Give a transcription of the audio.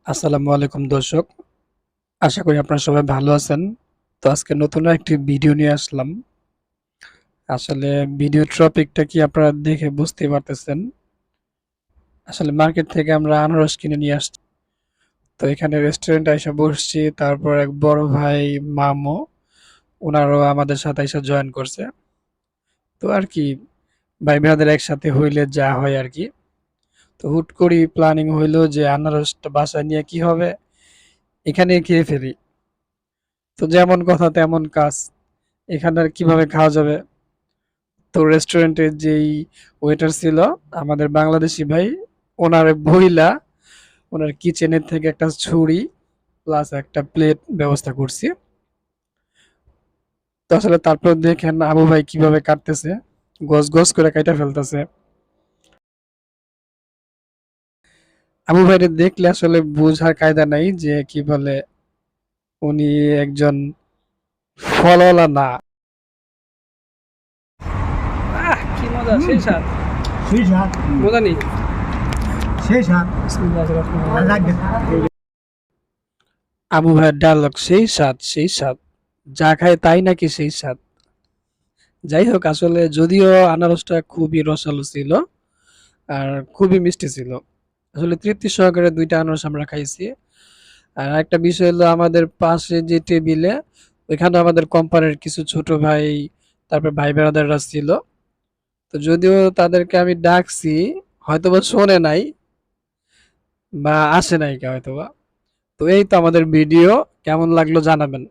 আসসালামু আলাইকুম দর্শক। আশা করি আপনারা সবাই ভালো আছেন। তো আজকে নতুন একটি ভিডিও নিয়ে আসলাম। আসলে ভিডিও টপিকটা কি আপনারা দেখে বুঝতেই পারতেছেন। আসলে মার্কেট থেকে আমরা আনারস কিনে নিয়ে আসছি। তো এখানে রেস্টুরেন্টে এসে বসছি। তারপর এক বড় ভাই মামু ওনারও আমাদের সাথে এসে জয়েন করছে। তো আর কি ভাই ব্রাদার একসাথে হইলে যা হয় আর কি। তো হুট করেই প্ল্যানিং হইলো যে আনারসটা বাসায় নিয়ে কি হবে, এখানে খেয়ে ফেলি। তো যেমন কথা তেমন কাজ। এখানে আর কিভাবে খাওয়া যাবে? তো রেস্টুরেন্টের যেই ওয়েটার ছিল আমাদের বাংলাদেশি ভাই, ওনার বইলা ওনার কিচেনের থেকে একটা ছুরি প্লাস একটা প্লেট ব্যবস্থা করছি। তো আসলে তারপর দেখেন আবু ভাই কিভাবে কাটতেছে, গজ গজ করে কাইটা ফেলতেছে। আবু ভাইরে দেখলে আসলে বোঝার কায়দা নাই যে কি বলে উনি একজন ফলওয়ালা না। কি মজা, সেই স্বাদ। সেই স্বাদ মজা নেই। সেই স্বাদ আর লাগবে না। আবু ভাইয়ের ডায়লগ সেই স্বাদ সেই স্বাদ, যা খায় তাই নাকি সেই স্বাদ। যাই হোক, আসলে যদিও আনারসটা খুবই রসালো ছিল আর খুবই মিষ্টি ছিল। আসলে তৃপ্তি সহকারে ২টা আনারস আমরা খাইছি। আর একটা বিষয় হলো আমাদের পাশে যে টেবিলে ওইখানে আমাদের কোম্পানির কিছু ছোট ভাই তারপর ভাই ব্রাদাররা ছিল। তো যদিও তাদেরকে আমি ডাকছি, হয়তোবা শোনে নাই বা আসে নাই কে হয়তোবা। তো এই তো আমাদের ভিডিও কেমন লাগলো জানাবেন।